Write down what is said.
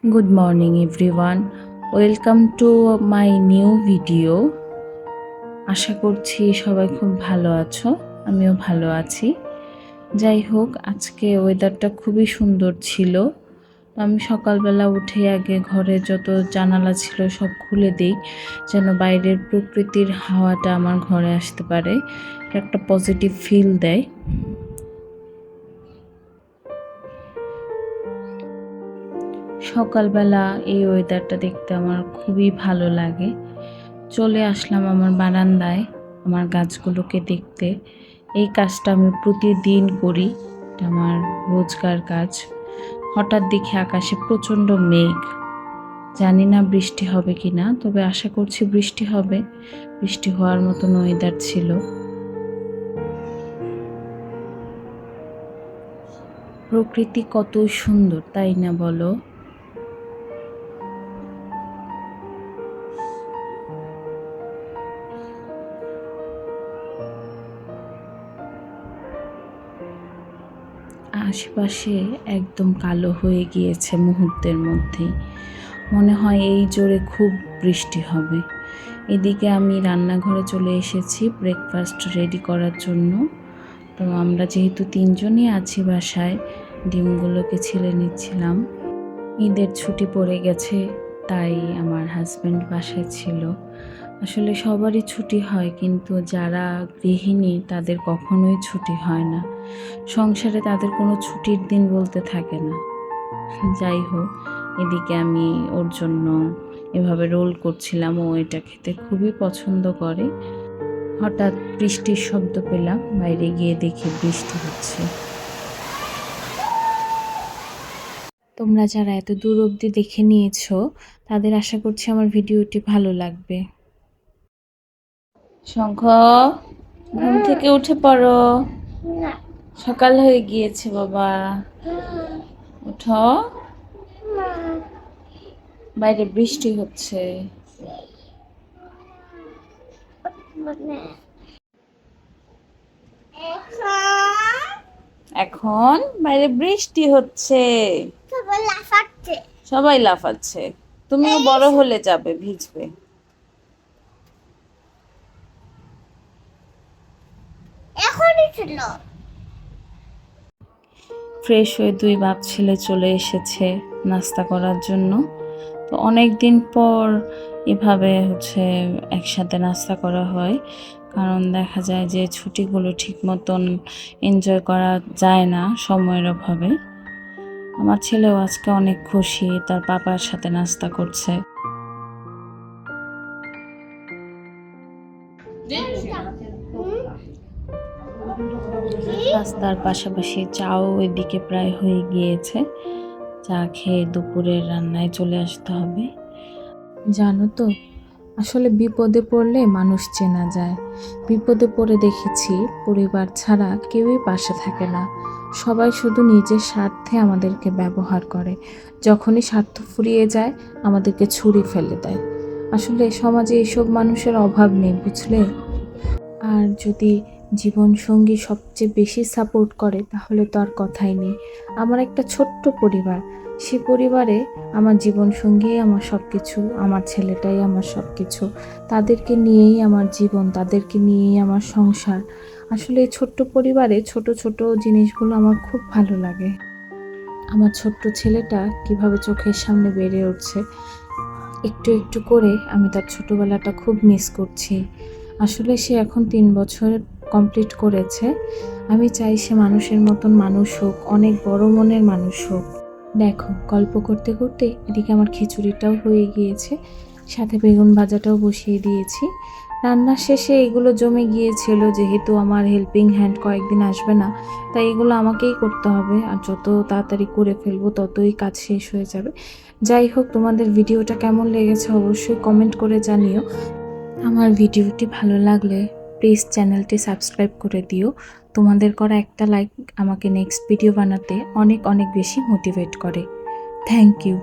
Good morning everyone. Welcome to my new video. আশা করছি সবাই খুব ভালো আছো, আমিও ভালো আছি। যাই হোক, আজকে ওয়েদারটা খুবই সুন্দর ছিল। আমি সকালবেলা উঠে আগে ঘরে যত জানালা ছিল সব খুলে দিই, যেন বাইরের প্রকৃতির হাওয়াটা আমার ঘরে আসতে পারে, একটা পজিটিভ ফিল দেয়। সকালবেলা এই ওয়েদারটা দেখতে আমার খুবই ভালো লাগে। চলে আসলাম আমার বারান্দায় আমার গাছগুলোকে দেখতে। এই কাজটা আমি প্রতিদিন করি, এটা আমার রোজকার কাজ। হঠাৎ দেখি আকাশে প্রচণ্ড মেঘ, জানি না বৃষ্টি হবে কি না, তবে আশা করছি বৃষ্টি হবে। বৃষ্টি হওয়ার মতন ওয়েদার ছিল। প্রকৃতি কত সুন্দর, তাই না বলো? আশেপাশে একদম কালো হয়ে গিয়েছে মুহূর্তের মধ্যেই, মনে হয় এই জোরে খুব বৃষ্টি হবে। এদিকে আমি রান্নাঘরে চলে এসেছি ব্রেকফাস্ট রেডি করার জন্য। তো আমরা যেহেতু তিনজনই আছি বাসায়, ডিমগুলোকে ছিলে নিচ্ছিলাম। ঈদের ছুটি পড়ে গেছে, তাই আমার হাজব্যান্ড বাসায় ছিল। আসলে সবারই ছুটি হয়, কিন্তু যারা গৃহিণী তাদের কখনোই ছুটি হয় না। সংসারে তাদের কোনো ছুটির দিন বলতে থাকে না। যাই হোক, এদিকে আমি ওর জন্য এভাবে রোল করছিলাম, ও এটা খেতে খুবই পছন্দ করে। হঠাৎ বৃষ্টির শব্দ পেলাম, বাইরে গিয়ে দেখি বৃষ্টি হচ্ছে। তোমরা যারা এত দূর অবধি দেখে নিয়েছো, তাদের আশা করছি আমার ভিডিওটি ভালো লাগবে। শঙ্খ, ঘুম থেকে উঠে পড়ো, সকাল হয়ে গিয়েছে বাবা, উঠো। বাইরে বৃষ্টি হচ্ছে। এখন বাইরে বৃষ্টি হচ্ছে, সবাই লাফাচ্ছে। তুমিও বড় হলে যাবে, ভিজবে। ফ্রেশ হয়ে দুই বাপ ছেলে চলে এসেছে নাস্তা করার জন্য। তো অনেক দিন পর এভাবে একসাথে নাস্তা করা হয়, কারণ দেখা যায় যে ছুটিগুলো ঠিক মতন এনজয় করা যায় না সময়ের অভাবে। আমার ছেলেও আজকে অনেক খুশি, তার পাপার সাথে নাস্তা করছে। নাস্তার পাশাপাশি চাও এদিকে প্রায় হয়ে গিয়েছে। চা খেয়ে দুপুরের রান্নায় চলে আসতে হবে। জানো তো, আসলে বিপদে পড়লে মানুষ চেনা যায়। বিপদে পড়ে দেখেছি পরিবার ছাড়া কেউই পাশে থাকে না। সবাই শুধু নিজের স্বার্থে আমাদেরকে ব্যবহার করে। যখনই স্বার্থ ফুরিয়ে যায় আমাদেরকে ছুরি ফেলে দেয়। আসলে সমাজে এসব মানুষের অভাব নেই, বুঝলে? আর যদি জীবনসঙ্গী সবচেয়ে বেশি সাপোর্ট করে তাহলে তো আর কথাই নেই। আমার একটা ছোট্ট পরিবার, সে পরিবারে আমার জীবনসঙ্গী আমার সব কিছু, আমার ছেলেটাই আমার সব কিছু। তাদেরকে নিয়েই আমার জীবন, তাদেরকে নিয়েই আমার সংসার। আসলে এই ছোট্ট পরিবারে ছোট ছোট জিনিসগুলো আমার খুব ভালো লাগে। আমার ছোট্ট ছেলেটা কিভাবে চোখের সামনে বেড়ে উঠছে, একটু একটু করে আমি তার ছোটোবেলাটা খুব মিস করছি। আসলে সে এখন 3 বছর কমপ্লিট করেছে। আমি চাই সে মানুষের মতন মানুষ হোক, অনেক বড় মনের মানুষ হোক। দেখো, গল্প করতে করতে এদিকে আমার খিচুড়িটাও হয়ে গিয়েছে, সাথে বেগুন ভাজাটাও বসিয়ে দিয়েছি। রান্না শেষে এগুলো জমে গিয়েছিল, যেহেতু আমার হেল্পিং হ্যান্ড কয়েকদিন আসবে না, তাই এগুলো আমাকেই করতে হবে। আর যত তাড়াতাড়ি করে ফেলবো ততই কাজ শেষ হয়ে যাবে। যাই হোক, তোমাদের ভিডিওটা কেমন লেগেছে অবশ্যই কমেন্ট করে জানিও। আমার ভিডিওটি ভালো লাগলে প্লিজ চ্যানেলটি সাবস্ক্রাইব করে দিও। তোমাদের করা একটা লাইক আমাকে নেক্সট ভিডিও বানাতে অনেক অনেক বেশি মোটিভেট করে। Thank you.